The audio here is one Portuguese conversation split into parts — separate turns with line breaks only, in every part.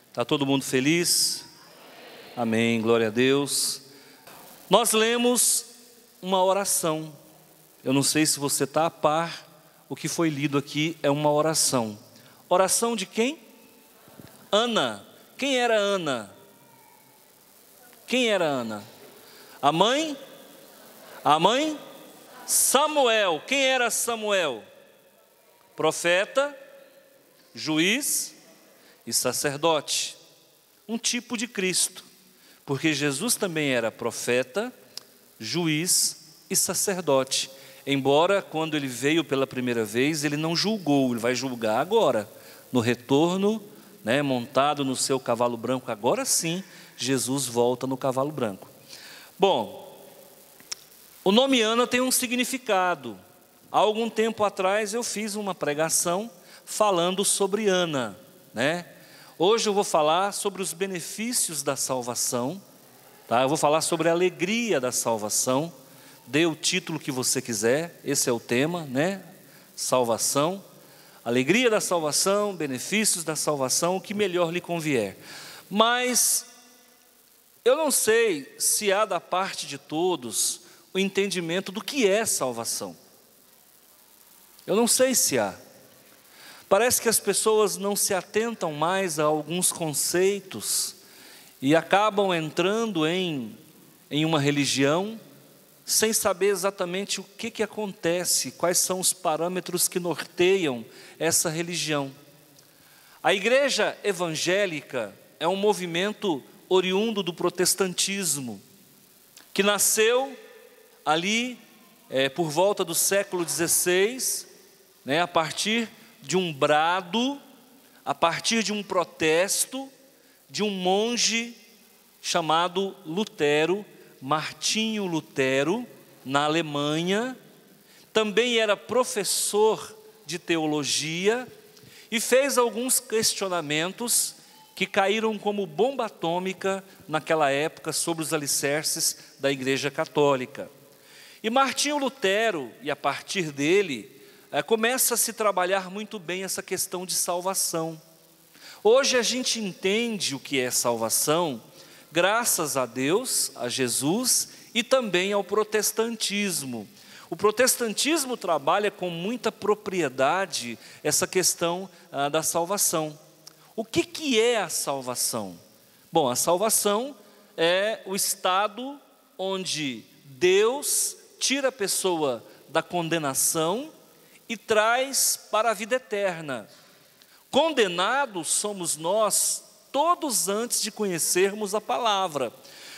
Está todo mundo feliz? Amém, glória a Deus. Nós lemos uma oração. Eu não sei se você está a par, o que foi lido aqui é uma oração. Oração de quem? Ana. Quem era Ana? Quem era Ana? A mãe? A mãe? Samuel. Quem era Samuel? Profeta, juiz e sacerdote. Um tipo de Cristo, porque Jesus também era profeta, juiz e sacerdote. Embora quando ele veio pela primeira vez, ele não julgou, ele vai julgar agora, no retorno, montado no seu cavalo branco. Agora sim, Jesus volta no cavalo branco. Bom, o nome Ana tem um significado. Há algum tempo atrás eu fiz uma pregação falando sobre Ana, Hoje eu vou falar sobre os benefícios da salvação, tá? Eu vou falar sobre a alegria da salvação. Dê o título que você quiser, esse é o tema, Salvação, alegria da salvação, benefícios da salvação, o que melhor lhe convier. Mas eu não sei se há da parte de todos o entendimento do que é salvação. Eu não sei se há. Parece que as pessoas não se atentam mais a alguns conceitos e acabam entrando em uma religião sem saber exatamente o que acontece, quais são os parâmetros que norteiam essa religião. A igreja evangélica é um movimento oriundo do protestantismo, que nasceu ali por volta do século XVI, a partir de um brado, a partir de um protesto de um monge chamado Lutero, Martinho Lutero, na Alemanha. Também era professor de teologia e fez alguns questionamentos que caíram como bomba atômica naquela época sobre os alicerces da Igreja Católica. E Martinho Lutero, e a partir dele, começa a se trabalhar muito bem essa questão de salvação. Hoje a gente entende o que é salvação, graças a Deus, a Jesus e também ao protestantismo. O protestantismo trabalha com muita propriedade essa questão da salvação. O que é a salvação? Bom, a salvação é o estado onde Deus tira a pessoa da condenação e traz para a vida eterna. Condenados somos nós, todos antes de conhecermos a palavra.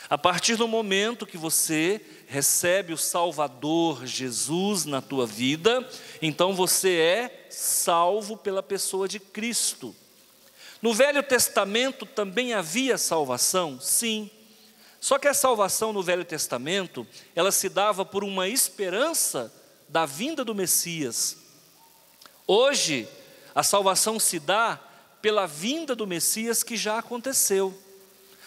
A partir do momento que você recebe o Salvador Jesus na tua vida, então você é salvo pela pessoa de Cristo. No Velho Testamento também havia salvação? Sim. Só que a salvação no Velho Testamento, ela se dava por uma esperança da vinda do Messias. Hoje, a salvação se dá pela vinda do Messias que já aconteceu,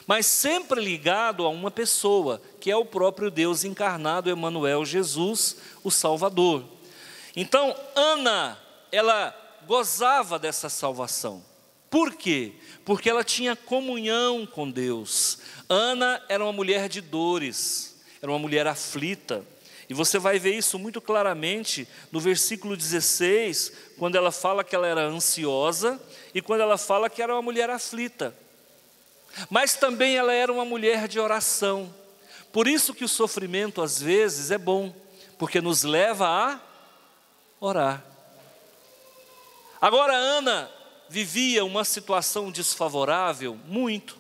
mas sempre ligado a uma pessoa, que é o próprio Deus encarnado, Emanuel, Jesus, o Salvador. Então, Ana, ela gozava dessa salvação. Por quê? Porque ela tinha comunhão com Deus. Ana era uma mulher de dores, era uma mulher aflita. E você vai ver isso muito claramente no versículo 16, quando ela fala que ela era ansiosa e quando ela fala que era uma mulher aflita. Mas também ela era uma mulher de oração. Por isso que o sofrimento às vezes é bom, porque nos leva a orar. Agora Ana vivia uma situação desfavorável, muito.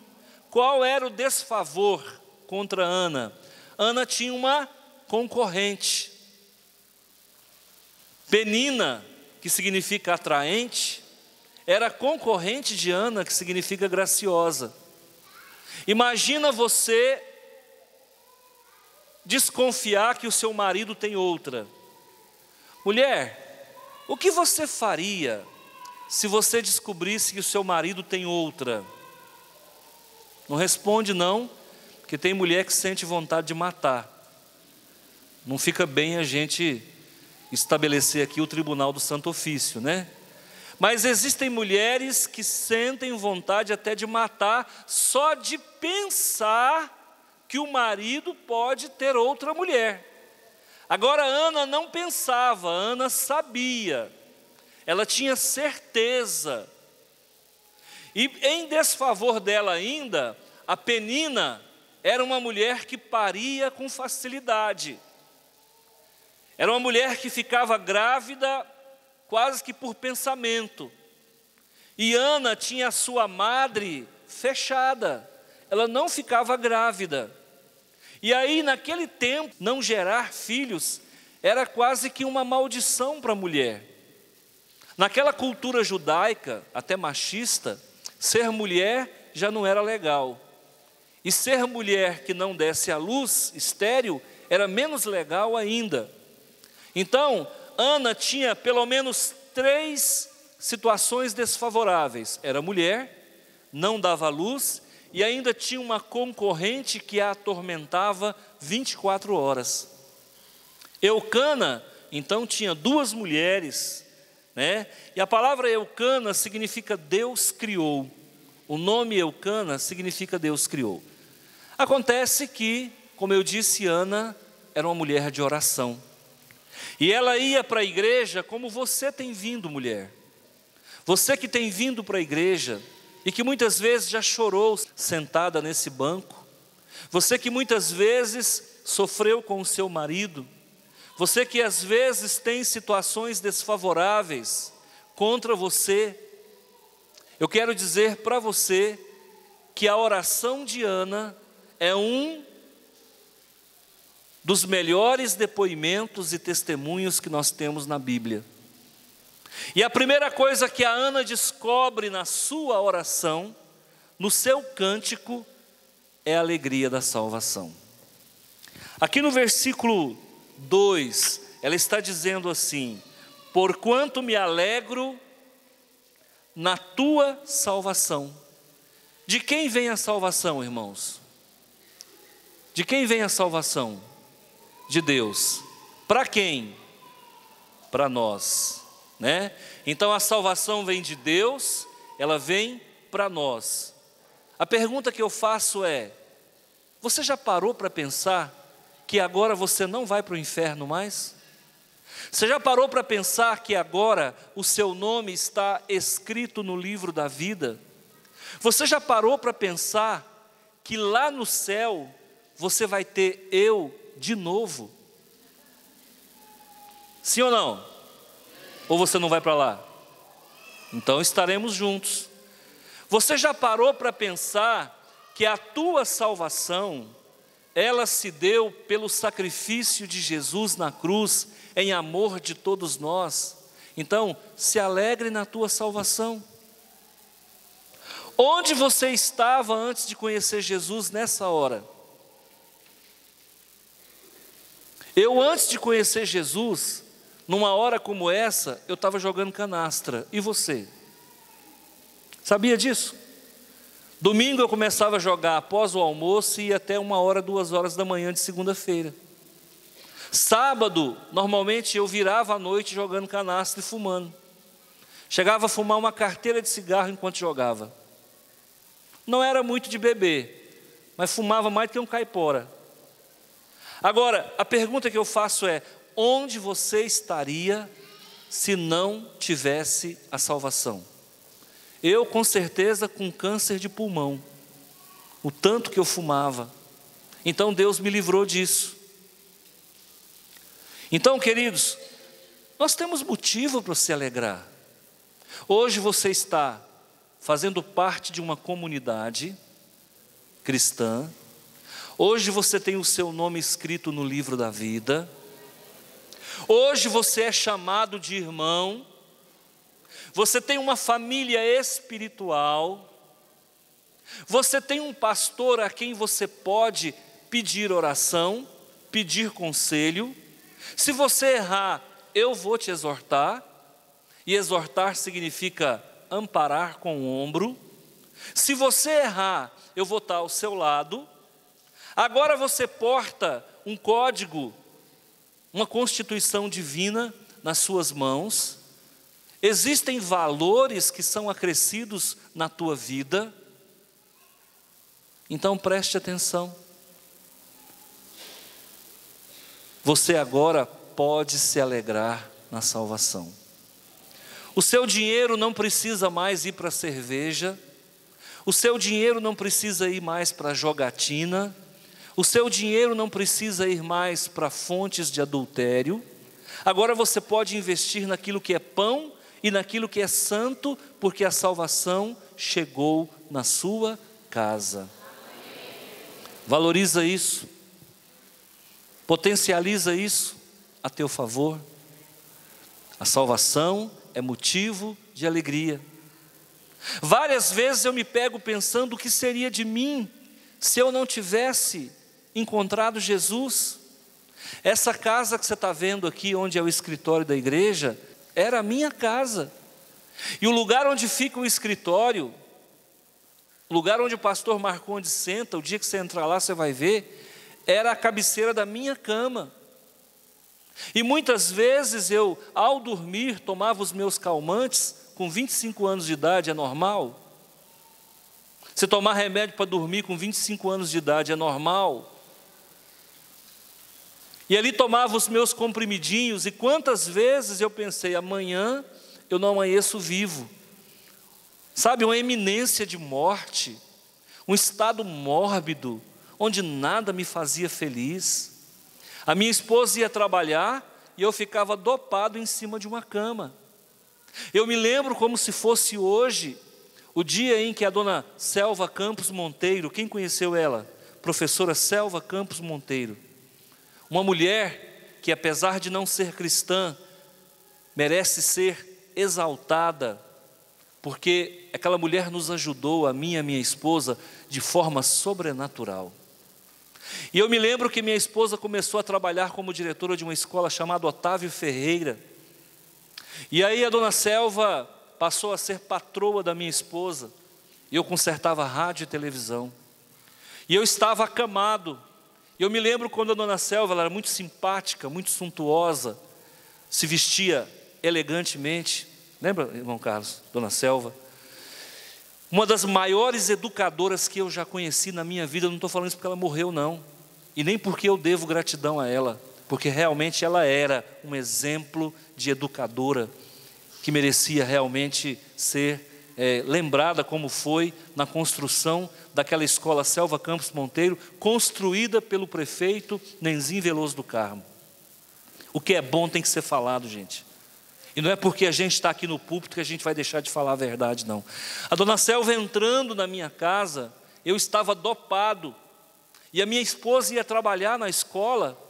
Qual era o desfavor contra Ana? Ana tinha uma concorrente. Penina, que significa atraente, era concorrente de Ana, que significa graciosa. Imagina você desconfiar que o seu marido tem outra. Mulher, o que você faria se você descobrisse que o seu marido tem outra? Não responde não, porque Porque tem mulher que sente vontade de matar. Não fica bem a gente estabelecer aqui o tribunal do Santo Ofício, né? Mas existem mulheres que sentem vontade até de matar só de pensar que o marido pode ter outra mulher. Agora Ana não pensava, Ana sabia, ela tinha certeza. E em desfavor dela ainda, a Penina era uma mulher que paria com facilidade. Era uma mulher que ficava grávida quase que por pensamento. E Ana tinha a sua madre fechada, ela não ficava grávida. E aí, naquele tempo, não gerar filhos era quase que uma maldição para a mulher. Naquela cultura judaica, até machista, ser mulher já não era legal. E ser mulher que não desse à luz, estéril, era menos legal ainda. Então, Ana tinha pelo menos 3 situações desfavoráveis. Era mulher, não dava à luz e ainda tinha uma concorrente que a atormentava 24 horas. Eucana, então, tinha 2 mulheres, né? E a palavra Eucana significa Deus criou. O nome Eucana significa Deus criou. Acontece que, como eu disse, Ana era uma mulher de oração. E ela ia para a igreja como você tem vindo, mulher. Você que tem vindo para a igreja e que muitas vezes já chorou sentada nesse banco. Você que muitas vezes sofreu com o seu marido. Você que às vezes tem situações desfavoráveis contra você. Eu quero dizer para você que a oração de Ana é um dos melhores depoimentos e testemunhos que nós temos na Bíblia. E a primeira coisa que a Ana descobre na sua oração, no seu cântico, é a alegria da salvação. Aqui no versículo 2, ela está dizendo assim: porquanto me alegro na tua salvação. De quem vem a salvação, irmãos? De quem vem a salvação? De Deus. Para quem? Para nós, né? Então a salvação vem de Deus, ela vem para nós. A pergunta que eu faço é: você já parou para pensar que agora você não vai para o inferno mais? Você já parou para pensar que agora o seu nome está escrito no livro da vida? Você já parou para pensar que lá no céu você vai ter eu de novo? Sim ou não? Ou você não vai para lá? Então estaremos juntos. Você já parou para pensar que a tua salvação, ela se deu pelo sacrifício de Jesus na cruz, em amor de todos nós? Então, se alegre na tua salvação. Onde você estava antes de conhecer Jesus nessa hora? Eu, antes de conhecer Jesus, numa hora como essa, eu estava jogando canastra. E você? Sabia disso? Domingo eu começava a jogar após o almoço e ia até 1h, 2h da manhã de segunda-feira. Sábado, normalmente eu virava à noite jogando canastra e fumando. Chegava a fumar uma carteira de cigarro enquanto jogava. Não era muito de beber, mas fumava mais do que um caipora. Agora, a pergunta que eu faço é: onde você estaria se não tivesse a salvação? Eu, com certeza, com câncer de pulmão, o tanto que eu fumava. Então Deus me livrou disso. Então, queridos, nós temos motivo para se alegrar. Hoje você está fazendo parte de uma comunidade cristã. Hoje você tem o seu nome escrito no livro da vida. Hoje você é chamado de irmão. Você tem uma família espiritual. Você tem um pastor a quem você pode pedir oração, pedir conselho. Se você errar, eu vou te exortar. E exortar significa amparar com o ombro. Se você errar, eu vou estar ao seu lado. Agora você porta um código, uma constituição divina nas suas mãos. Existem valores que são acrescidos na tua vida. Então preste atenção. Você agora pode se alegrar na salvação. O seu dinheiro não precisa mais ir para a cerveja. O seu dinheiro não precisa ir mais para a jogatina. O seu dinheiro não precisa ir mais para fontes de adultério. Agora você pode investir naquilo que é pão e naquilo que é santo, porque a salvação chegou na sua casa. Valoriza isso. Potencializa isso a teu favor. A salvação é motivo de alegria. Várias vezes eu me pego pensando o que seria de mim se eu não tivesse encontrado Jesus. Essa casa que você está vendo aqui, onde é o escritório da igreja, era a minha casa. E o lugar onde fica o escritório, o lugar onde o pastor Marcondes senta, o dia que você entrar lá você vai ver, era a cabeceira da minha cama. E muitas vezes eu, ao dormir, tomava os meus calmantes. Com 25 anos de idade é normal? Você tomar remédio para dormir com 25 anos de idade é normal? E ali tomava os meus comprimidinhos, e quantas vezes eu pensei, amanhã eu não amanheço vivo. Sabe, uma iminência de morte, um estado mórbido, onde nada me fazia feliz. A minha esposa ia trabalhar e eu ficava dopado em cima de uma cama. Eu me lembro como se fosse hoje, o dia em que a dona Selva Campos Monteiro, quem conheceu ela? Professora Selva Campos Monteiro. Uma mulher que, apesar de não ser cristã, merece ser exaltada, porque aquela mulher nos ajudou, a mim e a minha esposa, de forma sobrenatural. E eu me lembro que minha esposa começou a trabalhar como diretora de uma escola chamada Otávio Ferreira. E aí a dona Selva passou a ser patroa da minha esposa. E eu consertava rádio e televisão. E eu estava acamado. E eu me lembro quando a dona Selva, ela era muito simpática, muito suntuosa, se vestia elegantemente. Lembra, irmão Carlos, dona Selva? Uma das maiores educadoras que eu já conheci na minha vida. Eu não estou falando isso porque ela morreu, não. E nem porque eu devo gratidão a ela. Porque realmente ela era um exemplo de educadora, que merecia realmente ser lembrada como foi na construção daquela escola Selva Campos Monteiro, construída pelo prefeito Nenzim Veloso do Carmo. O que é bom tem que ser falado, gente. E não é porque a gente está aqui no púlpito que a gente vai deixar de falar a verdade, não. A dona Selva entrando na minha casa, eu estava dopado, e a minha esposa ia trabalhar na escola,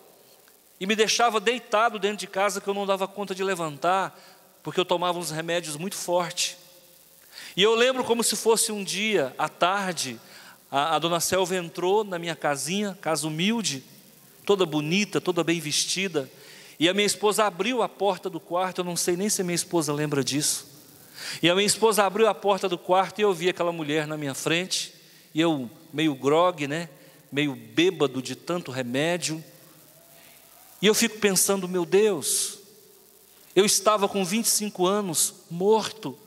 e me deixava deitado dentro de casa, que eu não dava conta de levantar, porque eu tomava uns remédios muito fortes. E eu lembro como se fosse um dia, à tarde, a dona Selva entrou na minha casinha, casa humilde, toda bonita, toda bem vestida, e a minha esposa abriu a porta do quarto. Eu não sei nem se a minha esposa lembra disso. E a minha esposa abriu a porta do quarto e eu vi aquela mulher na minha frente, e eu meio grogue, né? Meio bêbado de tanto remédio. E eu fico pensando, meu Deus, eu estava com 25 anos morto.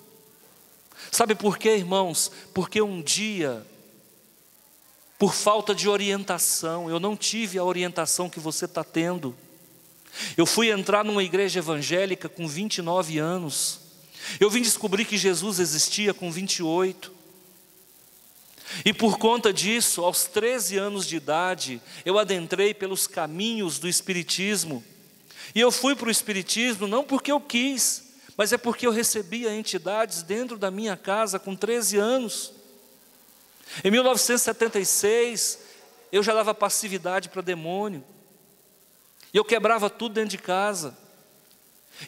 Sabe por quê, irmãos? Porque um dia, por falta de orientação, eu não tive a orientação que você está tendo. Eu fui entrar numa igreja evangélica com 29 anos. Eu vim descobrir que Jesus existia com 28. E por conta disso, aos 13 anos de idade, eu adentrei pelos caminhos do Espiritismo. E eu fui para o Espiritismo não porque eu quis, mas é porque eu recebia entidades dentro da minha casa com 13 anos. Em 1976, eu já dava passividade para demônio. E eu quebrava tudo dentro de casa.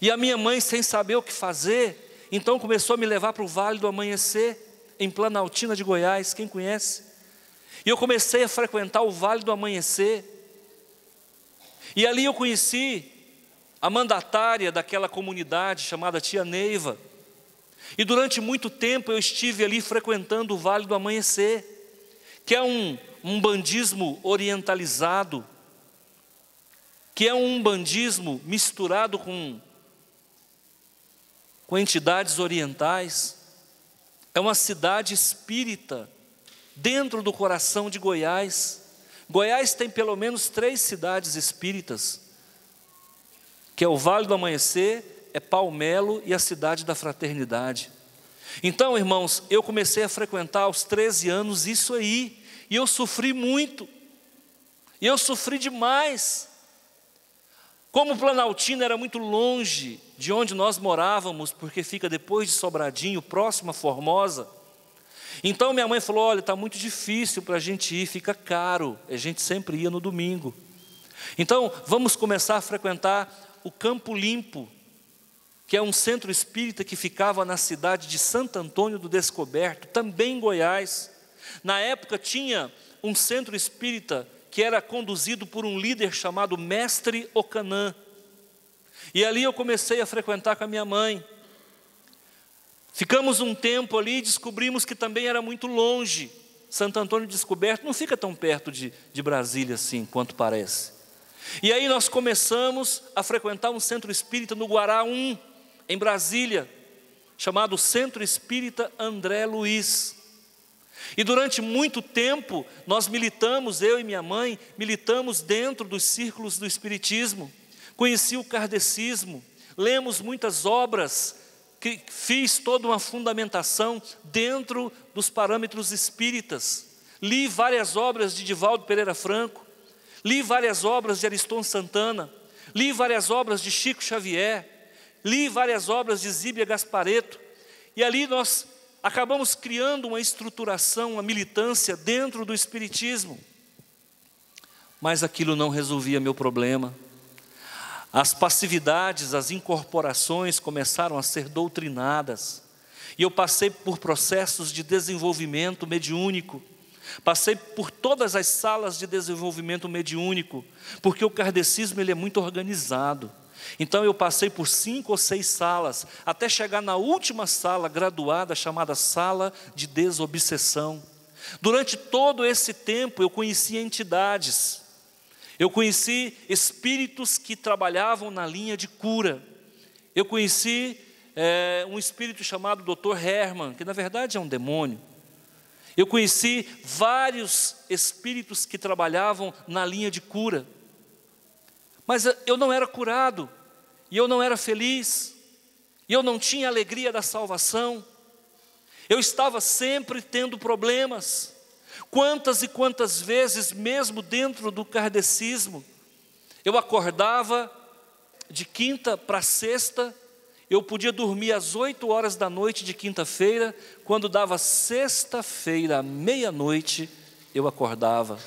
E a minha mãe, sem saber o que fazer, então começou a me levar para o Vale do Amanhecer, em Planaltina de Goiás, quem conhece? E eu comecei a frequentar o Vale do Amanhecer. E ali eu conheci a mandatária daquela comunidade chamada Tia Neiva. E durante muito tempo eu estive ali frequentando o Vale do Amanhecer, que é um um bandismo orientalizado, que é um bandismo misturado com entidades orientais. É uma cidade espírita dentro do coração de Goiás. Goiás tem pelo menos 3 cidades espíritas, que é o Vale do Amanhecer, é Palmelo e a Cidade da Fraternidade. Então, irmãos, eu comecei a frequentar aos 13 anos isso aí, e eu sofri muito, e eu sofri demais. Como Planaltina era muito longe de onde nós morávamos, porque fica depois de Sobradinho, próximo a Formosa, então minha mãe falou: olha, está muito difícil para a gente ir, fica caro. A gente sempre ia no domingo. Então vamos começar a frequentar o Campo Limpo, que é um centro espírita que ficava na cidade de Santo Antônio do Descoberto, também em Goiás. Na época tinha um centro espírita que era conduzido por um líder chamado Mestre Ocanã. E ali eu comecei a frequentar com a minha mãe. Ficamos um tempo ali e descobrimos que também era muito longe. Santo Antônio do Descoberto não fica tão perto de Brasília assim, quanto parece. E aí nós começamos a frequentar um centro espírita no Guará 1, em Brasília, chamado Centro Espírita André Luiz. E durante muito tempo nós militamos, eu e minha mãe, militamos dentro dos círculos do espiritismo. Conheci o kardecismo, lemos muitas obras, que fiz toda uma fundamentação dentro dos parâmetros espíritas. Li várias obras de Divaldo Pereira Franco, li várias obras de Ariston Santana, li várias obras de Chico Xavier, li várias obras de Zíbia Gasparetto, e ali nós acabamos criando uma estruturação, uma militância dentro do espiritismo. Mas aquilo não resolvia meu problema. As passividades, as incorporações começaram a ser doutrinadas. E eu passei por processos de desenvolvimento mediúnico. Passei por todas as salas de desenvolvimento mediúnico, porque o kardecismo ele é muito organizado. Então eu passei por 5 ou 6 salas, até chegar na última sala graduada, chamada Sala de Desobsessão. Durante todo esse tempo eu conheci entidades. Eu conheci espíritos que trabalhavam na linha de cura. Eu conheci um espírito chamado Dr. Herman, que na verdade é um demônio. Eu conheci vários espíritos que trabalhavam na linha de cura. Mas eu não era curado, e eu não era feliz, e eu não tinha alegria da salvação. Eu estava sempre tendo problemas. Quantas e quantas vezes, mesmo dentro do kardecismo, eu acordava de quinta para sexta, eu podia dormir às 8 horas da noite de quinta-feira, quando dava sexta-feira, à meia-noite, eu acordava.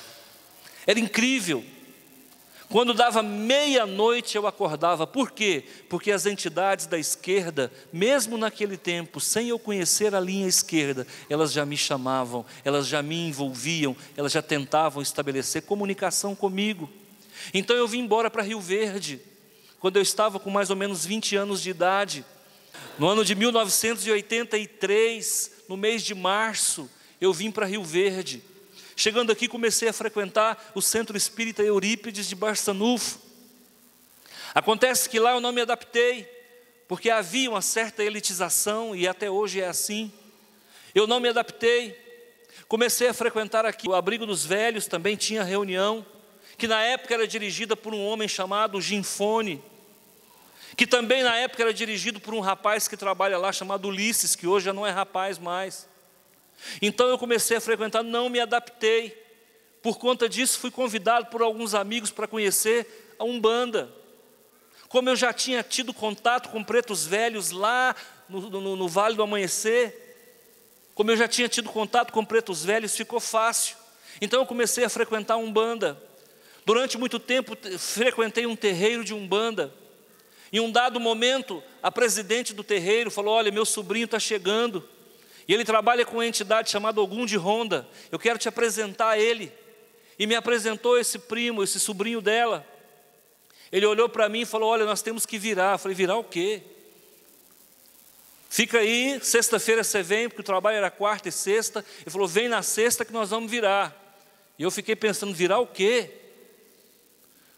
Era incrível. Quando dava meia-noite eu acordava. Por quê? Porque as entidades da esquerda, mesmo naquele tempo, sem eu conhecer a linha esquerda, elas já me chamavam, elas já me envolviam, elas já tentavam estabelecer comunicação comigo. Então eu vim embora para Rio Verde, quando eu estava com mais ou menos 20 anos de idade. No ano de 1983, no mês de março, eu vim para Rio Verde. Chegando aqui, comecei a frequentar o Centro Espírita Eurípides de Barçanufo. Acontece que lá eu não me adaptei, porque havia uma certa elitização, e até hoje é assim. Eu não me adaptei. Comecei a frequentar aqui o Abrigo dos Velhos, também tinha reunião, que na época era dirigida por um homem chamado Ginfone, que também na época era dirigido por um rapaz que trabalha lá, chamado Ulisses, que hoje já não é rapaz mais. Então eu comecei a frequentar, não me adaptei. Por conta disso fui convidado por alguns amigos para conhecer a Umbanda. Como eu já tinha tido contato com pretos velhos lá no Vale do Amanhecer, como eu já tinha tido contato com pretos velhos, ficou fácil. Então eu comecei a frequentar a Umbanda. Durante muito tempo frequentei um terreiro de Umbanda. Em um dado momento, a presidente do terreiro falou: olha, meu sobrinho está chegando, e ele trabalha com uma entidade chamada Ogum de Ronda, eu quero te apresentar a ele. E me apresentou esse primo, esse sobrinho dela. Ele olhou para mim e falou: olha, nós temos que virar. Eu falei: virar o quê? Fica aí, sexta-feira você vem, porque o trabalho era quarta e sexta. Ele falou: vem na sexta que nós vamos virar. E eu fiquei pensando, virar o quê?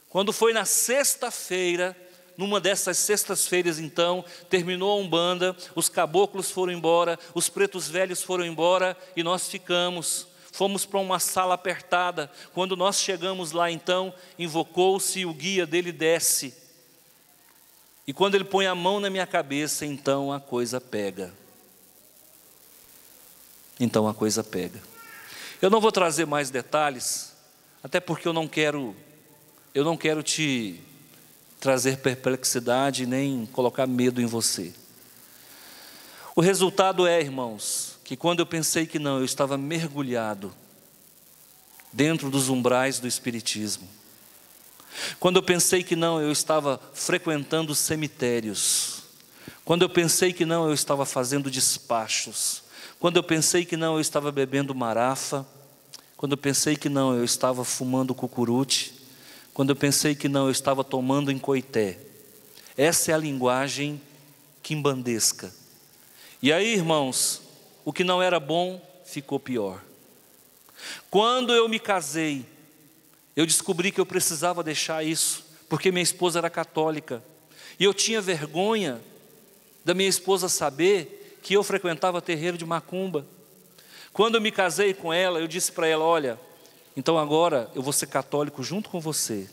Quando foi na sexta-feira, numa dessas sextas-feiras então, terminou a Umbanda, os caboclos foram embora, os pretos velhos foram embora e nós ficamos. Fomos para uma sala apertada. Quando nós chegamos lá então, invocou-se e o guia dele desce. E quando ele põe a mão na minha cabeça, então a coisa pega. Então a coisa pega. Eu não vou trazer mais detalhes, até porque eu não quero te trazer perplexidade nem colocar medo em você. O resultado é, irmãos, que quando eu pensei que não, eu estava mergulhado dentro dos umbrais do espiritismo. Quando eu pensei que não, eu estava frequentando cemitérios. Quando eu pensei que não, eu estava fazendo despachos. Quando eu pensei que não, eu estava bebendo marafa. Quando eu pensei que não, eu estava fumando cucurute. Quando eu pensei que não, eu estava tomando em coité. Essa é a linguagem quimbandesca. E aí, irmãos, o que não era bom ficou pior. Quando eu me casei, eu descobri que eu precisava deixar isso, porque minha esposa era católica. E eu tinha vergonha da minha esposa saber que eu frequentava terreiro de macumba. Quando eu me casei com ela, eu disse para ela, olha, então agora eu vou ser católico junto com você.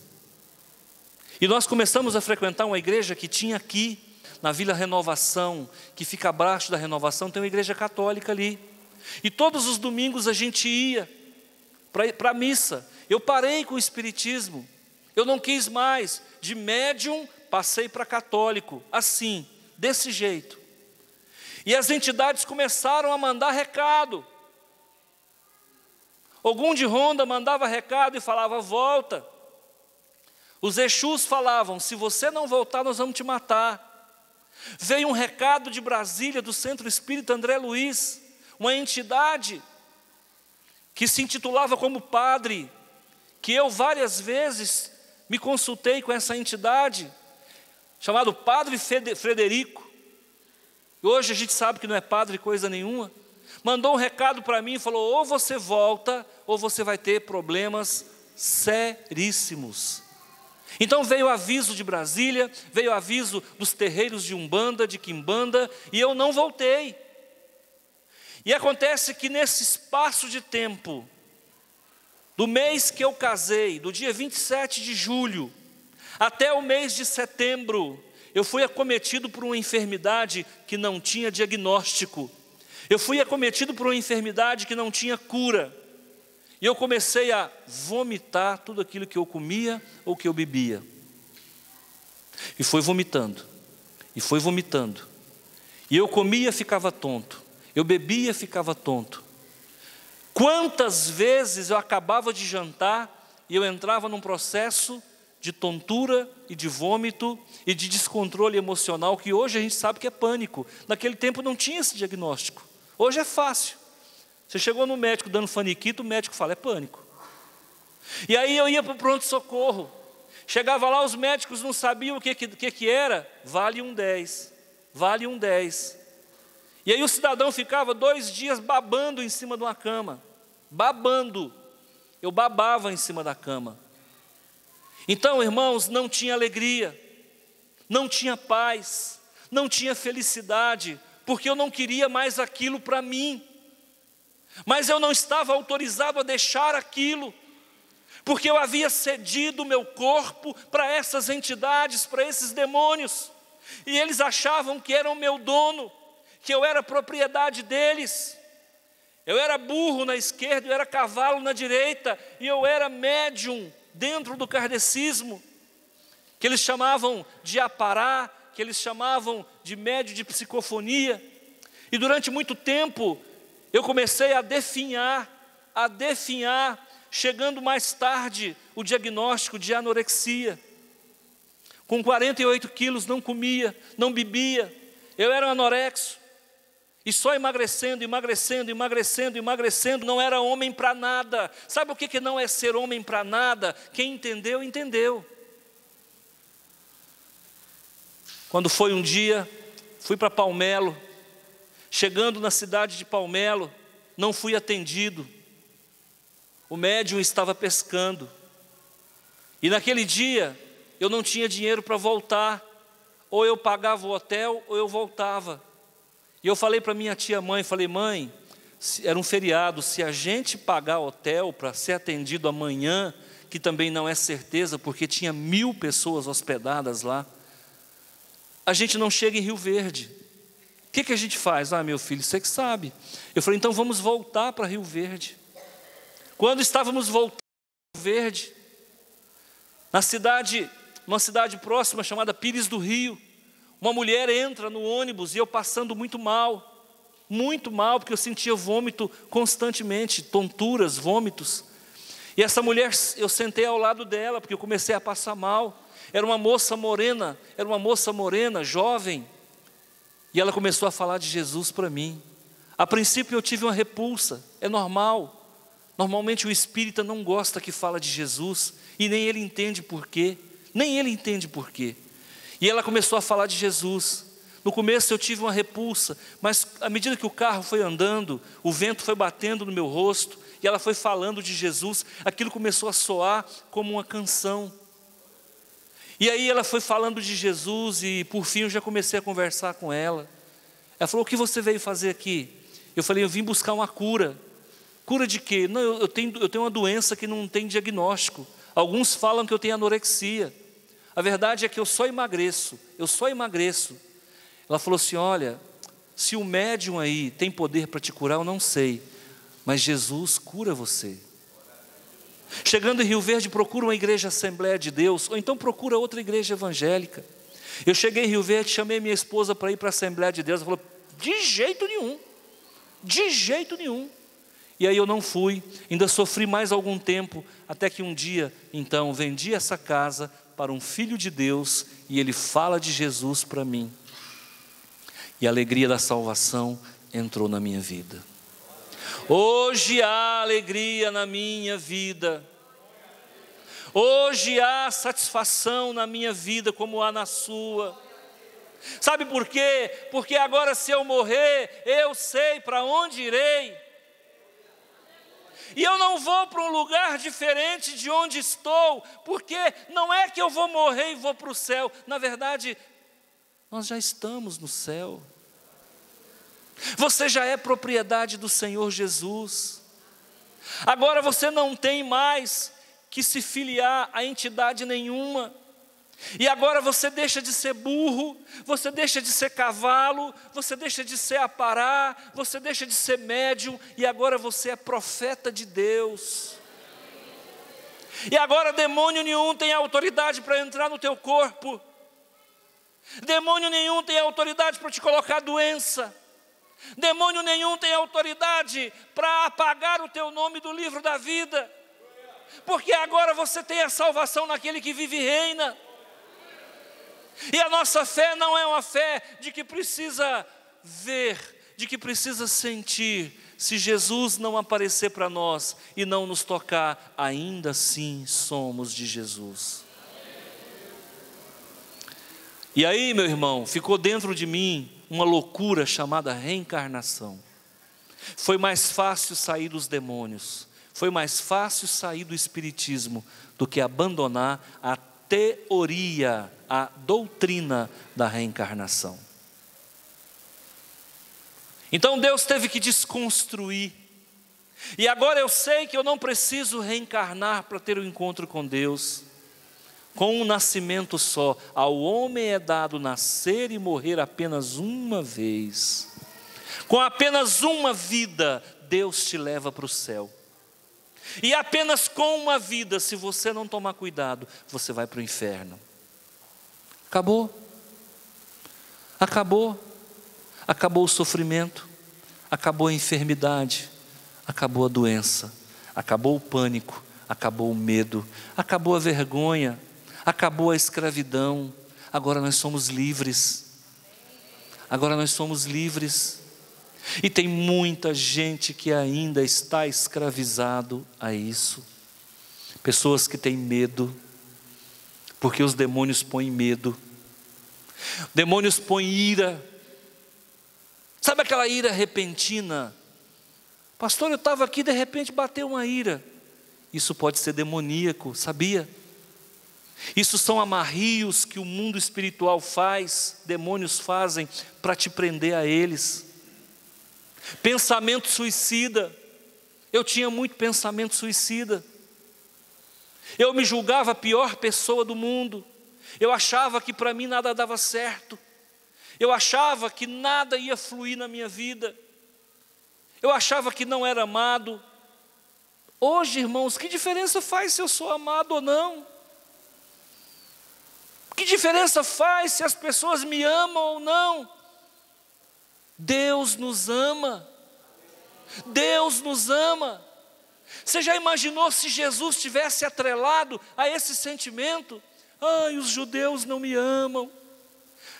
E nós começamos a frequentar uma igreja que tinha aqui, na Vila Renovação, que fica abaixo da Renovação, tem uma igreja católica ali. E todos os domingos a gente ia para a missa. Eu parei com o espiritismo, eu não quis mais, de médium passei para católico, assim, desse jeito. E as entidades começaram a mandar recado. Ogum de Ronda mandava recado e falava, volta. Os Exus falavam, se você não voltar nós vamos te matar. Veio um recado de Brasília, do Centro Espírita André Luiz, uma entidade que se intitulava como padre, que eu várias vezes me consultei com essa entidade, chamado Padre Frederico. E hoje a gente sabe que não é padre coisa nenhuma. Mandou um recado para mim e falou, ou você volta, ou você vai ter problemas seríssimos. Então veio o aviso de Brasília, veio o aviso dos terreiros de Umbanda, de Quimbanda, e eu não voltei. E acontece que nesse espaço de tempo, do mês que eu casei, do dia 27 de julho, até o mês de setembro, eu fui acometido por uma enfermidade que não tinha diagnóstico. Eu fui acometido por uma enfermidade que não tinha cura. E eu comecei a vomitar tudo aquilo que eu comia ou que eu bebia. E foi vomitando. E foi vomitando. E eu comia, ficava tonto. Eu bebia, ficava tonto. Quantas vezes eu acabava de jantar e eu entrava num processo de tontura e de vômito e de descontrole emocional, que hoje a gente sabe que é pânico. Naquele tempo não tinha esse diagnóstico. Hoje é fácil. Você chegou no médico dando faniquito, o médico fala, é pânico. E aí eu ia para o pronto-socorro. Chegava lá, os médicos não sabiam o que era. Vale um 10. Vale um 10. E aí o cidadão ficava 2 dias babando em cima de uma cama. Babando. Eu babava em cima da cama. Então, irmãos, não tinha alegria. Não tinha paz. Não tinha felicidade. Porque eu não queria mais aquilo para mim. Mas eu não estava autorizado a deixar aquilo, porque eu havia cedido o meu corpo para essas entidades, para esses demônios, e eles achavam que eram meu dono, que eu era propriedade deles. Eu era burro na esquerda, eu era cavalo na direita, e eu era médium dentro do kardecismo, que eles chamavam de apará, que eles chamavam de médium de psicofonia. E durante muito tempo eu comecei a definhar, chegando mais tarde o diagnóstico de anorexia. Com 48 quilos, não comia, não bebia, eu era um anorexo. E só emagrecendo, não era homem para nada. Sabe o que não é ser homem para nada? Quem entendeu, entendeu. Quando foi um dia, fui para Palmelo. Chegando na cidade de Palmelo, não fui atendido. o médium estava pescando. E naquele dia, eu não tinha dinheiro para voltar. Ou eu pagava o hotel, ou eu voltava. E eu falei para minha tia-mãe, falei: mãe, era um feriado, se a gente pagar hotel para ser atendido amanhã, que também não é certeza, porque tinha 1000 pessoas hospedadas lá, a gente não chega em Rio Verde. O que a gente faz? Ah, meu filho, você que sabe. Eu falei: então vamos voltar para Rio Verde. Quando estávamos voltando para Rio Verde, numa cidade próxima chamada Pires do Rio, uma mulher entra no ônibus e eu passando muito mal, porque eu sentia vômito constantemente, tonturas, vômitos. E essa mulher, eu sentei ao lado dela, porque eu comecei a passar mal. Era uma moça morena, jovem. E ela começou a falar de Jesus para mim. A princípio eu tive uma repulsa, é normal. Normalmente o espírita não gosta que fala de Jesus, e nem ele entende por quê. E ela começou a falar de Jesus. No começo eu tive uma repulsa, mas à medida que o carro foi andando, o vento foi batendo no meu rosto, e ela foi falando de Jesus, aquilo começou a soar como uma canção. E aí ela foi falando de Jesus, e por fim eu já comecei a conversar com ela. Ela falou: o que você veio fazer aqui? Eu falei: eu vim buscar uma cura. Cura de quê? Não, eu tenho uma doença que não tem diagnóstico. Alguns falam que eu tenho anorexia. A verdade é que eu só emagreço. Ela falou assim: olha, se o médium aí tem poder para te curar, eu não sei, mas Jesus cura você. Chegando em Rio Verde, procura uma igreja Assembleia de Deus, ou então procura outra igreja evangélica. Eu cheguei em Rio Verde, chamei minha esposa para ir para a Assembleia de Deus. Ela falou: de jeito nenhum. E aí eu não fui, ainda sofri mais algum tempo, até que um dia, então, vendi essa casa para um filho de Deus, e ele fala de Jesus para mim. E a alegria da salvação entrou na minha vida. Hoje há alegria na minha vida. Hoje há satisfação na minha vida como há na sua. Sabe por quê? Porque agora, se eu morrer, eu sei para onde irei. E eu não vou para um lugar diferente de onde estou, porque não é que eu vou morrer e vou para o céu. Na verdade, nós já estamos no céu. Você já é propriedade do Senhor Jesus. Agora você não tem mais que se filiar a entidade nenhuma. E agora você deixa de ser burro, você deixa de ser cavalo, você deixa de ser apará, você deixa de ser médium, e agora você é profeta de Deus. E agora demônio nenhum tem autoridade para entrar no teu corpo. Demônio nenhum tem autoridade para te colocar doença. Demônio nenhum tem autoridade para apagar o teu nome do livro da vida. Porque agora você tem a salvação naquele que vive e reina. E a nossa fé não é uma fé de que precisa ver, de que precisa sentir. Se Jesus não aparecer para nós e não nos tocar, ainda assim somos de Jesus. E aí, meu irmão, ficou dentro de mim uma loucura chamada reencarnação. Foi mais fácil sair dos demônios, foi mais fácil sair do espiritismo do que abandonar a teoria, a doutrina da reencarnação. Então Deus teve que desconstruir. E agora eu sei que eu não preciso reencarnar para ter um encontro com Deus. Com um nascimento só, ao homem é dado nascer e morrer apenas uma vez. Com apenas uma vida, Deus te leva para o céu. E apenas com uma vida, se você não tomar cuidado, você vai para o inferno. Acabou. Acabou o sofrimento, acabou a enfermidade, acabou a doença, acabou o pânico, acabou o medo, acabou a vergonha, acabou a escravidão. Agora nós somos livres. E tem muita gente que ainda está escravizado a isso. Pessoas que têm medo, porque os demônios põem medo. Demônios põem ira. Sabe aquela ira repentina? Pastor, eu estava aqui, de repente bateu uma ira. Isso pode ser demoníaco, sabia? Isso são amarrios que o mundo espiritual faz, demônios fazem para te prender a eles. Pensamento suicida. Eu tinha muito pensamento suicida. Eu me julgava a pior pessoa do mundo. Eu achava que para mim nada dava certo. Eu achava que nada ia fluir na minha vida. Eu achava que não era amado. Hoje, irmãos, que diferença faz se eu sou amado ou não? Que diferença faz se as pessoas me amam ou não? Deus nos ama. Deus nos ama. Você já imaginou se Jesus tivesse atrelado a esse sentimento? Ai, os judeus não me amam.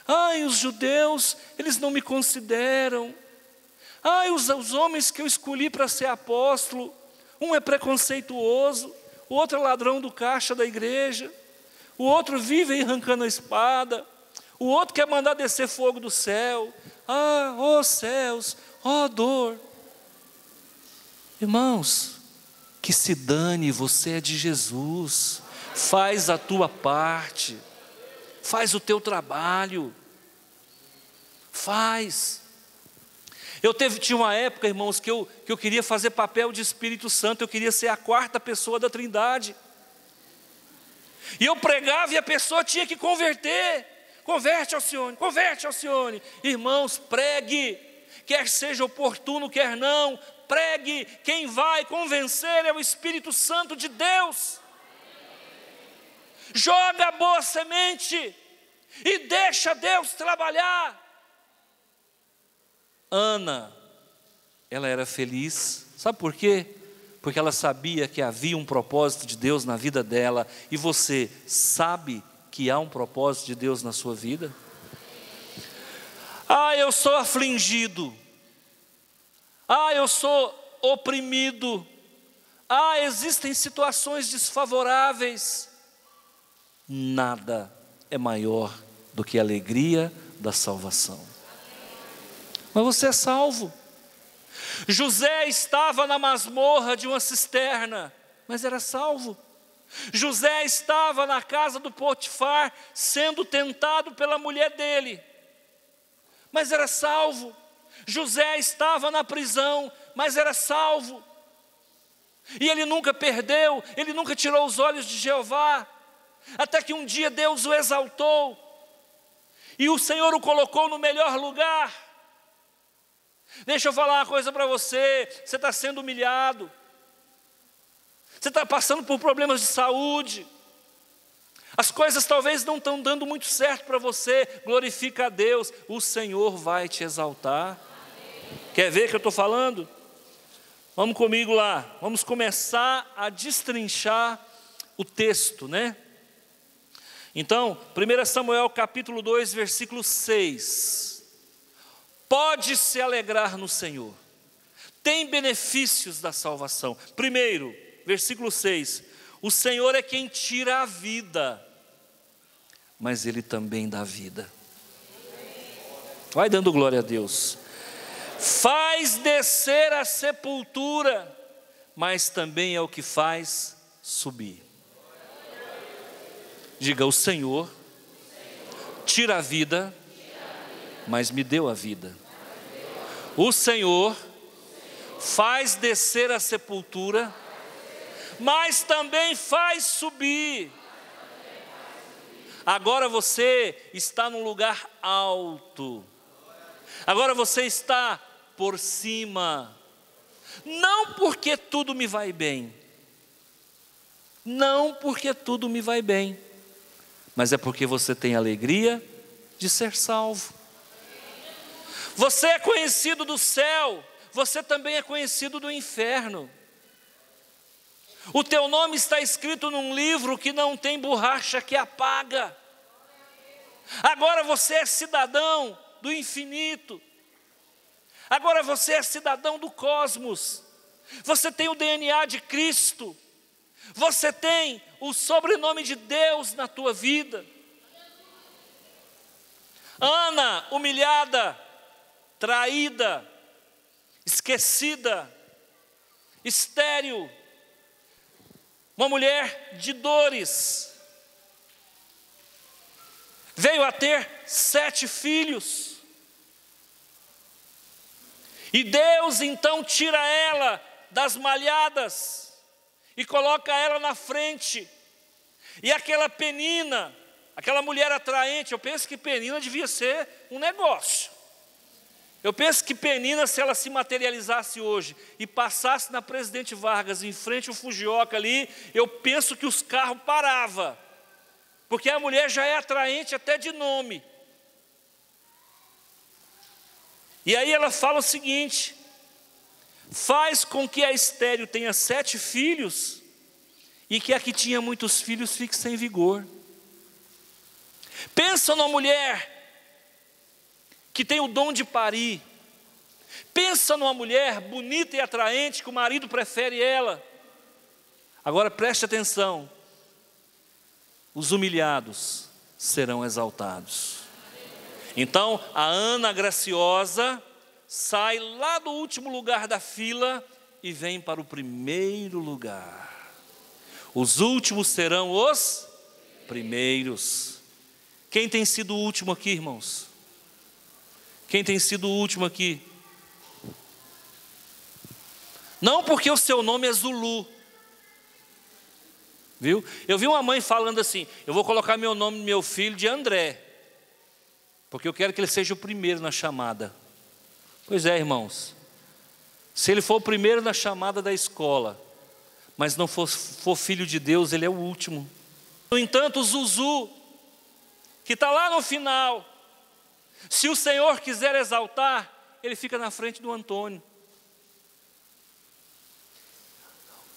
Ai, os judeus, eles não me consideram. Ai, os homens que eu escolhi para ser apóstolo, um é preconceituoso, o outro é ladrão do caixa da igreja, o outro vive arrancando a espada, o outro quer mandar descer fogo do céu. Ah, ó céus, ó dor. Irmãos, que se dane, você é de Jesus. Faz a tua parte, faz o teu trabalho, faz. Tinha uma época, irmãos, que eu queria fazer papel de Espírito Santo, eu queria ser a quarta pessoa da Trindade. E eu pregava e a pessoa tinha que converter. Converte, Alcione, converte, Alcione. Irmãos, pregue, quer seja oportuno, quer não, pregue. Quem vai convencer é o Espírito Santo de Deus. Joga a boa semente e deixa Deus trabalhar. Ana, ela era feliz, sabe por quê? Porque ela sabia que havia um propósito de Deus na vida dela. E você sabe que há um propósito de Deus na sua vida? Ah, eu sou afligido. Ah, eu sou oprimido. Ah, existem situações desfavoráveis. Nada é maior do que a alegria da salvação. Mas você é salvo. José estava na masmorra de uma cisterna, mas era salvo. José estava na casa do Potifar, sendo tentado pela mulher dele, mas era salvo. José estava na prisão, mas era salvo. E ele nunca perdeu, ele nunca tirou os olhos de Jeová, até que um dia Deus o exaltou, e o Senhor o colocou no melhor lugar. Deixa eu falar uma coisa para você, você está sendo humilhado, você está passando por problemas de saúde, as coisas talvez não estão dando muito certo para você, glorifica a Deus, o Senhor vai te exaltar. Quer ver o que eu estou falando? Vamos comigo lá, vamos começar a destrinchar o texto, né? Então, 1 Samuel capítulo 2, versículo 6. Pode se alegrar no Senhor, tem benefícios da salvação. Primeiro, versículo 6, o Senhor é quem tira a vida, mas Ele também dá vida. Vai dando glória a Deus. Faz descer a sepultura, mas também é o que faz subir. Diga, o Senhor tira a vida, mas me deu a vida. O Senhor faz descer a sepultura, mas também faz subir. Agora você está num lugar alto. Agora você está por cima. Não porque tudo me vai bem. Não porque tudo me vai bem. Mas é porque você tem alegria de ser salvo. Você é conhecido do céu, você também é conhecido do inferno. O teu nome está escrito num livro que não tem borracha que apaga. Agora você é cidadão do infinito. Agora você é cidadão do cosmos. Você tem o DNA de Cristo. Você tem o sobrenome de Deus na tua vida. Ana, humilhada, traída, esquecida, estéril, uma mulher de dores, veio a ter 7 filhos, e Deus então tira ela das malhadas, e coloca ela na frente, e aquela Penina, aquela mulher atraente, eu penso que Penina devia ser um negócio. Eu penso que Penina, se ela se materializasse hoje e passasse na Presidente Vargas, em frente ao Fujioka ali, eu penso que os carros paravam, porque a mulher já é atraente até de nome. E aí ela fala o seguinte: faz com que a estéril tenha 7 filhos, e que a que tinha muitos filhos fique sem vigor. Pensa numa mulher que tem o dom de parir. Pensa numa mulher bonita e atraente, que o marido prefere ela. Agora preste atenção: os humilhados serão exaltados. Então a Ana graciosa sai lá do último lugar da fila e vem para o primeiro lugar. Os últimos serão os primeiros. Quem tem sido o último aqui, irmãos? Quem tem sido o último aqui? Não porque o seu nome é Zulu, viu? Eu vi uma mãe falando assim: eu vou colocar meu nome no meu filho de André, porque eu quero que ele seja o primeiro na chamada. Pois é, irmãos, se ele for o primeiro na chamada da escola, mas não for filho de Deus, ele é o último. No entanto, o Zuzu, que está lá no final, se o Senhor quiser exaltar, ele fica na frente do Antônio.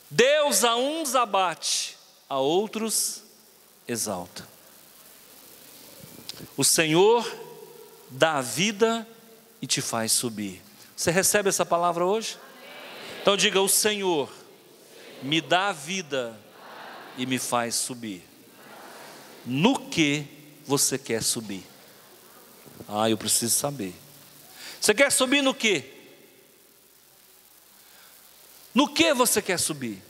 Deus a uns abate, a outros exalta. O Senhor dá a vida e te faz subir. Você recebe essa palavra hoje? Então diga: o Senhor me dá a vida e me faz subir. No que você quer subir? Ah, eu preciso saber. Você quer subir no quê? No que você quer subir?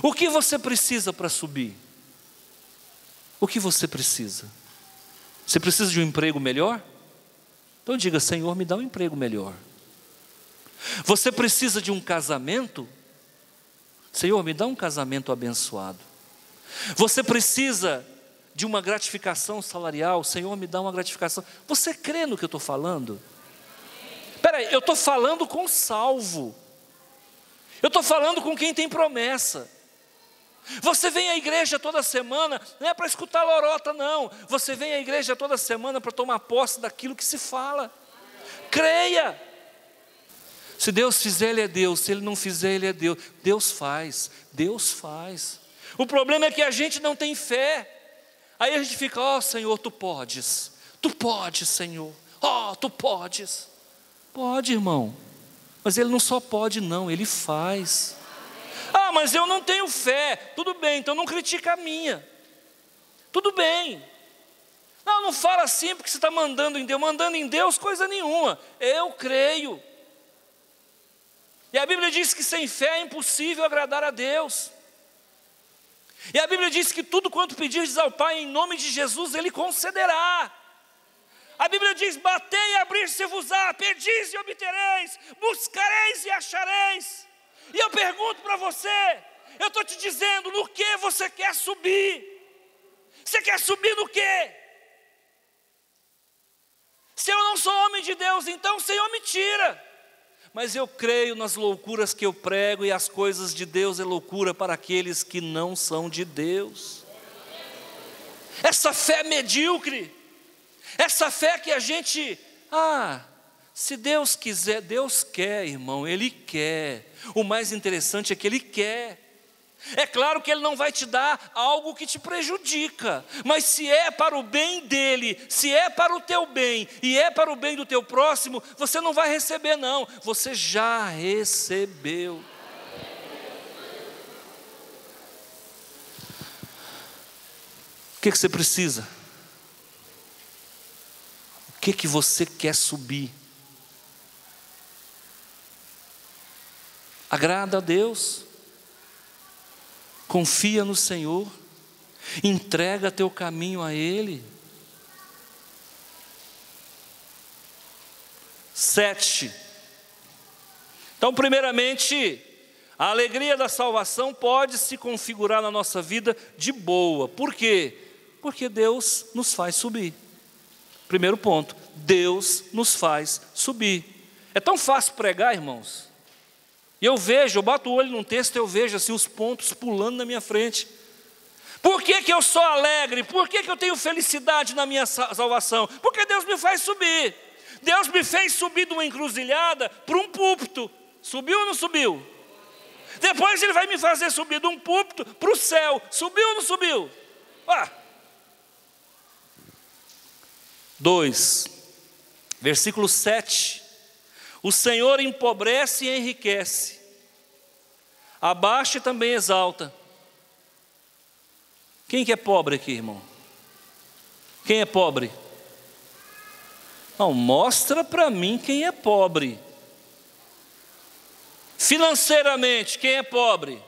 O que você precisa para subir? O que você precisa? Você precisa de um emprego melhor? Então diga: Senhor, me dá um emprego melhor. Você precisa de um casamento? Senhor, me dá um casamento abençoado. Você precisa de uma gratificação salarial? Senhor, me dá uma gratificação. Você crê no que eu estou falando? Espera aí, eu estou falando com salvo. Eu estou falando com quem tem promessa. Você vem à igreja toda semana, não é para escutar lorota não. Você vem à igreja toda semana para tomar posse daquilo que se fala. Creia. Se Deus fizer, Ele é Deus. Se Ele não fizer, Ele é Deus. Deus faz, Deus faz. O problema é que a gente não tem fé. Aí a gente fica: ó Senhor, Tu podes, Senhor, ó, Tu podes. Pode, irmão, mas Ele não só pode não, Ele faz. Ah, mas eu não tenho fé. Tudo bem, então não critica a minha. Tudo bem. Não fala assim porque você está mandando em Deus. Mandando em Deus coisa nenhuma. Eu creio. E a Bíblia diz que sem fé é impossível agradar a Deus. E a Bíblia diz que tudo quanto pedirdes ao Pai em nome de Jesus, Ele concederá. A Bíblia diz: batei e abrir-se-vos-á, pedis e obtereis, buscareis e achareis. E eu pergunto para você, eu estou te dizendo, no que você quer subir? Você quer subir no quê? Se eu não sou homem de Deus, então o Senhor me tira. Mas eu creio nas loucuras que eu prego, e as coisas de Deus é loucura para aqueles que não são de Deus. Essa fé medíocre, essa fé que a gente, se Deus quiser, Deus quer, irmão, Ele quer. O mais interessante é que Ele quer. É claro que Ele não vai te dar algo que te prejudica, mas se é para o bem dEle, se é para o teu bem e é para o bem do teu próximo, você não vai receber não, você já recebeu. O que você precisa? O que você quer subir? Agrada a Deus? Confia no Senhor, entrega teu caminho a Ele. 7. Então, primeiramente, a alegria da salvação pode se configurar na nossa vida de boa. Por quê? Porque Deus nos faz subir. Primeiro ponto, Deus nos faz subir. É tão fácil pregar, irmãos. E eu bato o olho num texto e eu vejo assim os pontos pulando na minha frente. Por que que eu sou alegre? Por que que eu tenho felicidade na minha salvação? Porque Deus me faz subir. Deus me fez subir de uma encruzilhada para um púlpito. Subiu ou não subiu? Depois Ele vai me fazer subir de um púlpito para o céu. Subiu ou não subiu? 2, versículo 7. O Senhor empobrece e enriquece, abaixa e também exalta. Quem que é pobre aqui, irmão? Quem é pobre? Não, mostra para mim quem é pobre. Financeiramente, quem é pobre?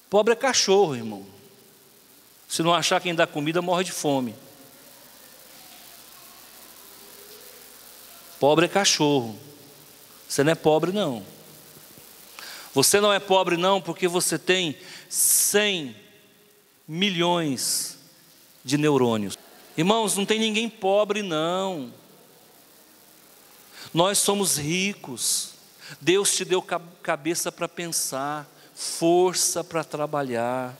Pobre é cachorro, irmão. Se não achar quem dá comida, morre de fome. Pobre é cachorro. Você não é pobre, não. Você não é pobre, não, porque você tem 100 milhões de neurônios. Irmãos, não tem ninguém pobre, não. Nós somos ricos. Deus te deu cabeça para pensar, força para trabalhar.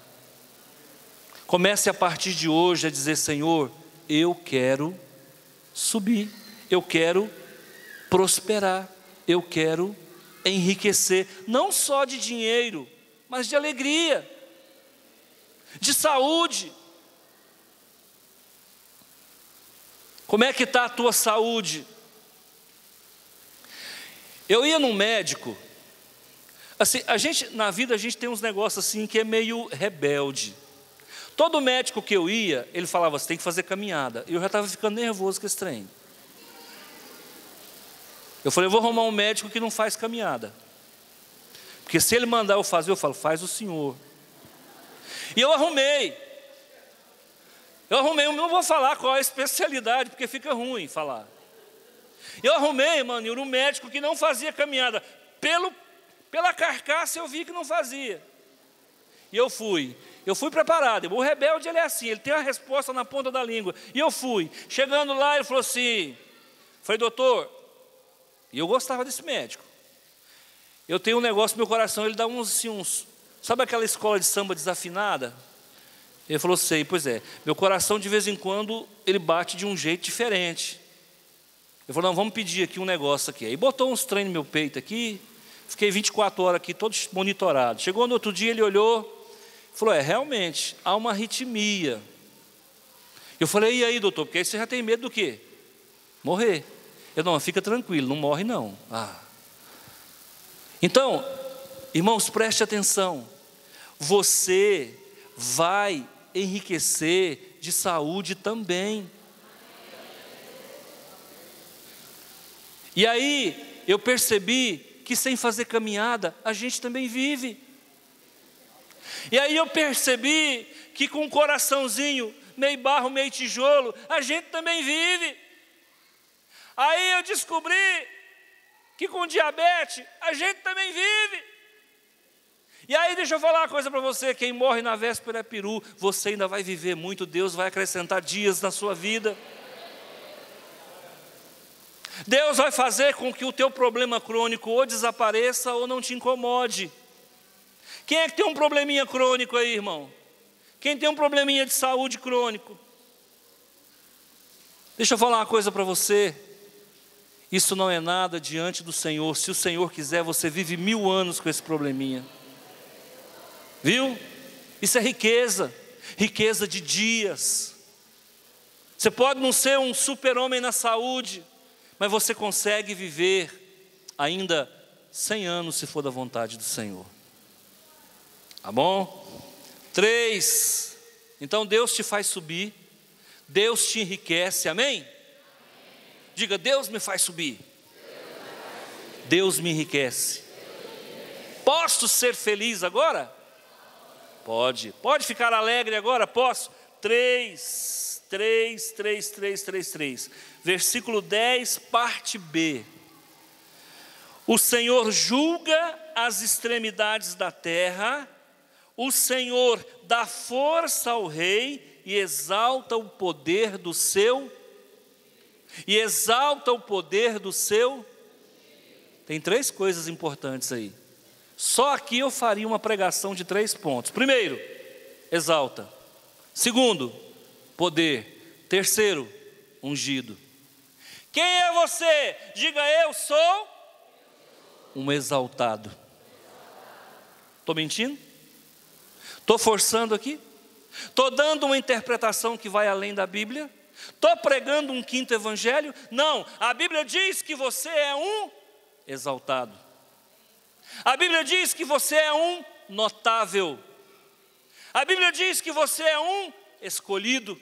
Comece a partir de hoje a dizer: Senhor, eu quero subir, eu quero prosperar, eu quero enriquecer, não só de dinheiro, mas de alegria, de saúde. Como é que está a tua saúde? Eu ia num médico, assim, na vida a gente tem uns negócios assim que é meio rebelde. Todo médico que eu ia, ele falava: você tem que fazer caminhada. E eu já estava ficando nervoso com esse trem. Eu falei: eu vou arrumar um médico que não faz caminhada. Porque se ele mandar eu fazer, eu falo: faz o senhor. E eu arrumei, eu não vou falar qual é a especialidade, porque fica ruim falar. Eu arrumei, mano, um médico que não fazia caminhada. Pela carcaça eu vi que não fazia. E eu fui preparado. O rebelde, ele é assim, ele tem a resposta na ponta da língua. E eu fui. Chegando lá, ele falou assim, falei: doutor, e eu gostava desse médico. Eu tenho um negócio no meu coração, ele dá uns, sabe aquela escola de samba desafinada? Ele falou: sei, pois é. Meu coração de vez em quando, ele bate de um jeito diferente. Ele falou: não, vamos pedir aqui um negócio aqui. Aí botou uns trem no meu peito aqui, fiquei 24 horas aqui, todo monitorado. Chegou no outro dia, ele olhou, falou: realmente, há uma arritmia. Eu falei: e aí, doutor, porque aí você já tem medo do quê? Morrer. Eu: não, fica tranquilo, não morre não. Então, irmãos, preste atenção. Você vai enriquecer de saúde também. E aí, eu percebi que sem fazer caminhada, a gente também vive. E aí eu percebi que com um coraçãozinho, meio barro, meio tijolo, a gente também vive. Aí eu descobri que com diabetes, a gente também vive. E aí deixa eu falar uma coisa para você: quem morre na véspera é peru. Você ainda vai viver muito, Deus vai acrescentar dias na sua vida. Deus vai fazer com que o teu problema crônico ou desapareça ou não te incomode. Quem é que tem um probleminha crônico aí, irmão? Quem tem um probleminha de saúde crônico? Deixa eu falar uma coisa para você. Isso não é nada diante do Senhor. Se o Senhor quiser, você vive 1000 anos com esse probleminha. Viu? Isso é riqueza. Riqueza de dias. Você pode não ser um super-homem na saúde, mas você consegue viver ainda 100 anos, se for da vontade do Senhor. Tá bom? 3. Então Deus te faz subir, Deus te enriquece, amém? Diga: Deus me faz subir, Deus me enriquece. Posso ser feliz agora? Pode. Pode ficar alegre agora? Posso? 3. Versículo 10, parte B. O Senhor julga as extremidades da terra, o Senhor dá força ao rei e exalta o poder do seu. Tem 3 coisas importantes aí. Só aqui eu faria uma pregação de 3 pontos. Primeiro, exalta. Segundo, poder. Terceiro, ungido. Quem é você? Diga: eu sou um exaltado. Estou mentindo? Estou forçando aqui? Estou dando uma interpretação que vai além da Bíblia? Estou pregando um 5º evangelho? Não, a Bíblia diz que você é um exaltado. A Bíblia diz que você é um notável. A Bíblia diz que você é um escolhido.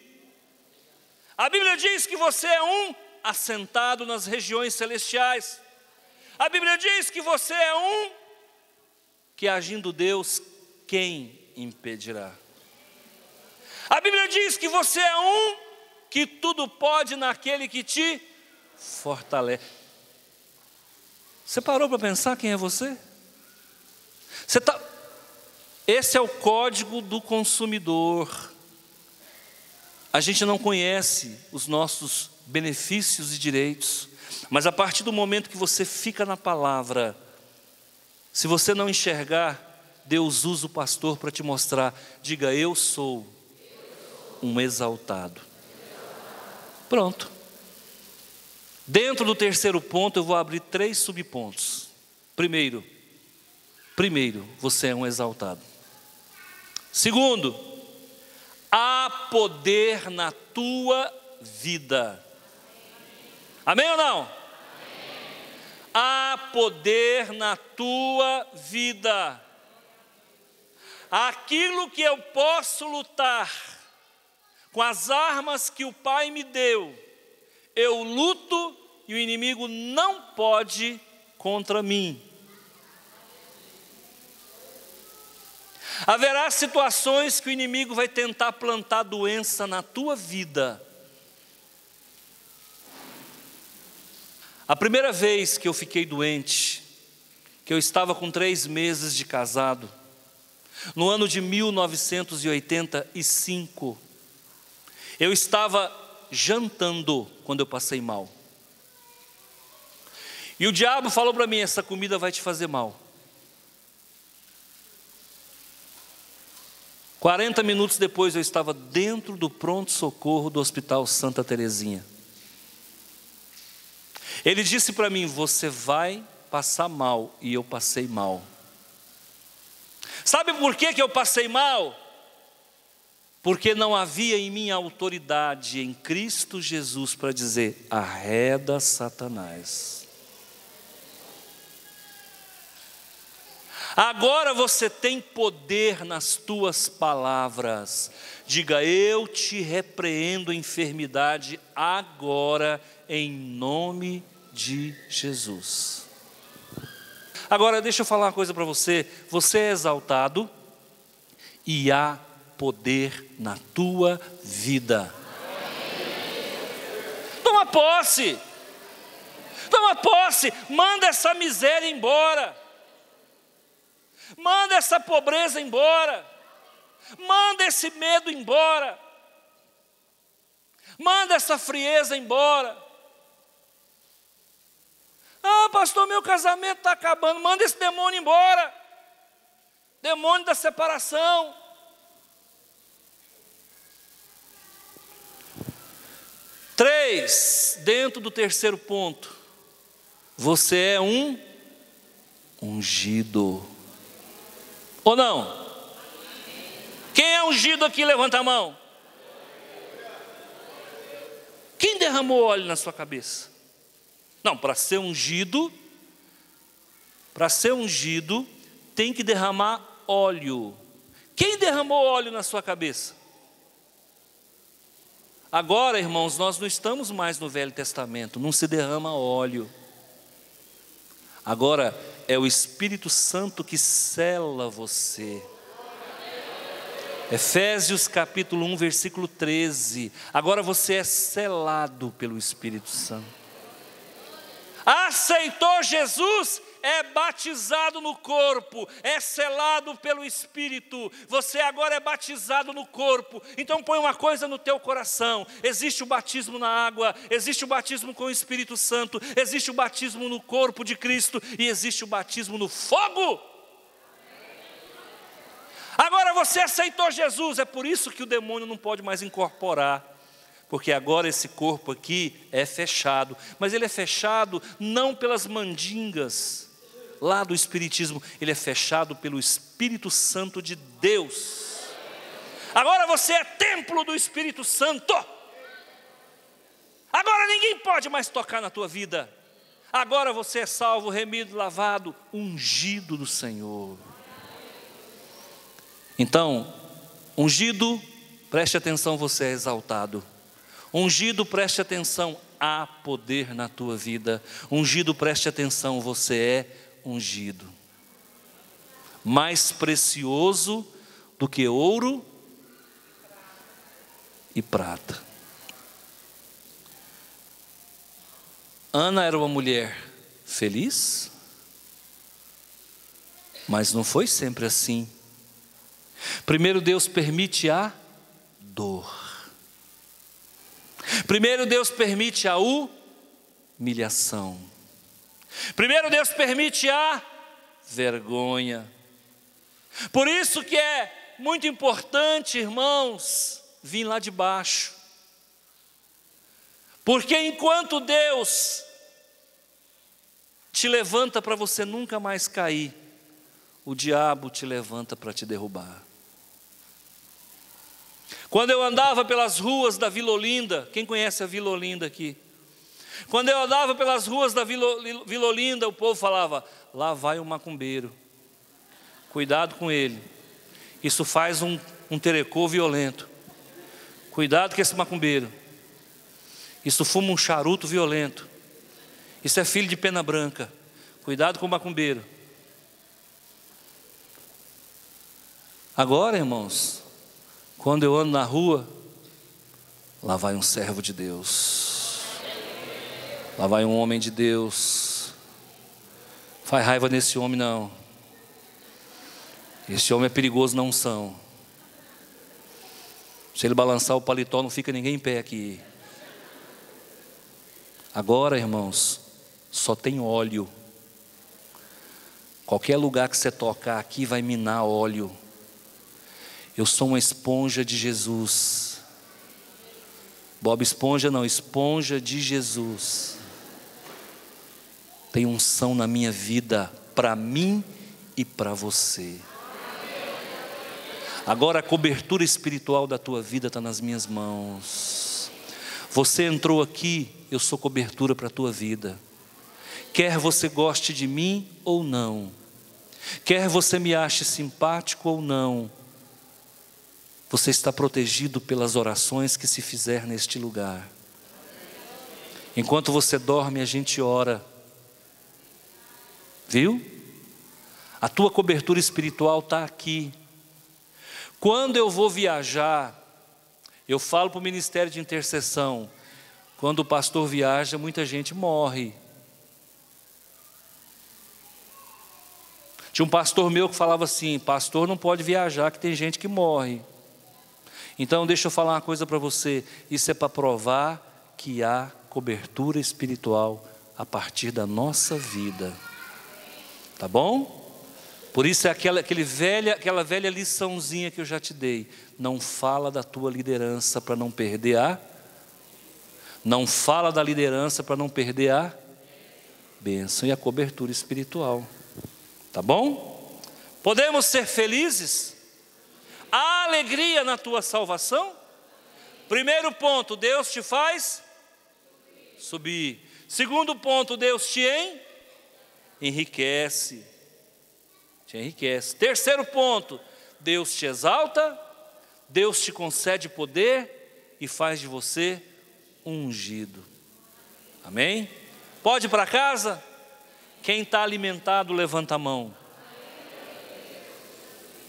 A Bíblia diz que você é um assentado nas regiões celestiais. A Bíblia diz que você é um que, agindo Deus, quem impedirá? A Bíblia diz que você é um que tudo pode naquele que te fortalece. Você parou para pensar quem é você? Esse é o código do consumidor. A gente não conhece os nossos benefícios e direitos, mas a partir do momento que você fica na palavra, se você não enxergar, Deus usa o pastor para te mostrar. Diga: eu sou um exaltado. Pronto. Dentro do terceiro ponto eu vou abrir 3 subpontos. Primeiro, você é um exaltado. Segundo, há poder na tua vida. Amém ou não? Amém. Há poder na tua vida. Aquilo que eu posso lutar com as armas que o Pai me deu, eu luto e o inimigo não pode contra mim. Haverá situações que o inimigo vai tentar plantar doença na tua vida. A primeira vez que eu fiquei doente, que eu estava com 3 meses de casado, no ano de 1985, eu estava jantando quando eu passei mal. E o diabo falou para mim: essa comida vai te fazer mal. 40 minutos depois eu estava dentro do pronto-socorro do Hospital Santa Terezinha. Ele disse para mim: você vai passar mal. E eu passei mal. Sabe por que eu passei mal? Porque não havia em mim autoridade em Cristo Jesus para dizer: arreda Satanás. Agora você tem poder nas tuas palavras. Diga: eu te repreendo enfermidade agora, em nome de Jesus. Agora deixa eu falar uma coisa para você. Você é exaltado e há poder na tua vida. Toma posse. Toma posse. Manda essa miséria embora. Manda essa pobreza embora. Manda esse medo embora. Manda essa frieza embora. Ah, pastor, meu casamento está acabando. Manda esse demônio embora. Demônio da separação. Três, dentro do terceiro ponto, você é um ungido. Ou não? Quem é ungido aqui, levanta a mão. Quem derramou óleo na sua cabeça? Não, para ser ungido, tem que derramar óleo. Quem derramou óleo na sua cabeça? Agora, irmãos, nós não estamos mais no Velho Testamento, não se derrama óleo. Agora é o Espírito Santo que sela você. Efésios capítulo 1, versículo 13. Agora você é selado pelo Espírito Santo. Aceitou Jesus, é batizado no corpo, é selado pelo Espírito. Você agora é batizado no corpo. Então põe uma coisa no teu coração: existe o batismo na água, existe o batismo com o Espírito Santo, existe o batismo no corpo de Cristo e existe o batismo no fogo. Agora você aceitou Jesus, é por isso que o demônio não pode mais incorporar, porque agora esse corpo aqui é fechado, mas ele é fechado não pelas mandingas lá do Espiritismo, ele é fechado pelo Espírito Santo de Deus. Agora você é templo do Espírito Santo. Agora ninguém pode mais tocar na tua vida. Agora você é salvo, remido, lavado, ungido do Senhor. Então, ungido, preste atenção, você é exaltado. Ungido, preste atenção, há poder na tua vida. Ungido, preste atenção, você é ungido. Mais precioso do que ouro e prata. Ana era uma mulher feliz, mas não foi sempre assim. Primeiro Deus permite a dor. Primeiro Deus permite a humilhação. Primeiro Deus permite a vergonha. Por isso que é muito importante, irmãos, vir lá de baixo. Porque enquanto Deus te levanta para você nunca mais cair, o diabo te levanta para te derrubar. Quando eu andava pelas ruas da Vila Olinda, quem conhece a Vila Olinda aqui? Quando eu andava pelas ruas da Vila Olinda, o povo falava: lá vai um macumbeiro, cuidado com ele, isso faz um terecô violento, cuidado com esse macumbeiro, isso fuma um charuto violento, isso é filho de pena branca, cuidado com o macumbeiro. Agora, irmãos, quando eu ando na rua, lá vai um servo de Deus, lá vai um homem de Deus. Faz raiva nesse homem não, esse homem é perigoso na unção. Se ele balançar o paletó, não fica ninguém em pé aqui. Agora, irmãos, só tem óleo. Qualquer lugar que você tocar aqui vai minar óleo. Eu sou uma esponja de Jesus. Bob Esponja não, esponja de Jesus. Tem unção na minha vida, para mim e para você. Agora a cobertura espiritual da tua vida está nas minhas mãos. Você entrou aqui, eu sou cobertura para a tua vida. Quer você goste de mim ou não, quer você me ache simpático ou não, você está protegido pelas orações que se fizer neste lugar. Enquanto você dorme, a gente ora. Viu? A tua cobertura espiritual está aqui. Quando eu vou viajar, eu falo para o ministério de intercessão: quando o pastor viaja, muita gente morre. Tinha um pastor meu que falava assim: pastor não pode viajar, que tem gente que morre. Então deixa eu falar uma coisa para você, isso é para provar que há cobertura espiritual a partir da nossa vida, tá bom? Por isso é aquela velha liçãozinha que eu já te dei: não fala da tua liderança para não perder não fala da liderança para não perder a bênção e a cobertura espiritual, tá bom? Podemos ser felizes? Há alegria na tua salvação? Primeiro ponto, Deus te faz subir. Segundo ponto, Deus te enriquece. Te enriquece. Terceiro ponto, Deus te exalta, Deus te concede poder e faz de você um ungido. Amém? Pode ir para casa? Quem está alimentado, levanta a mão.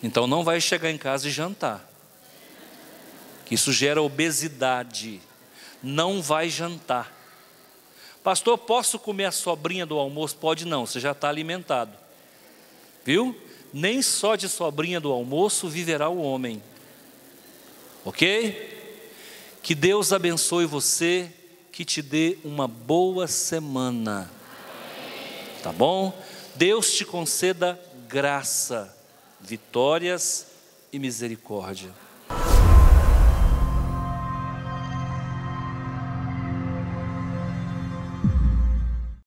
Então não vai chegar em casa e jantar. que isso gera obesidade. Não vai jantar. Pastor, posso comer a sobrinha do almoço? Pode não, você já está alimentado. Viu? Nem só de sobrinha do almoço viverá o homem. Ok? Que Deus abençoe você, que te dê uma boa semana. Tá bom? Deus te conceda graça, vitórias e misericórdia.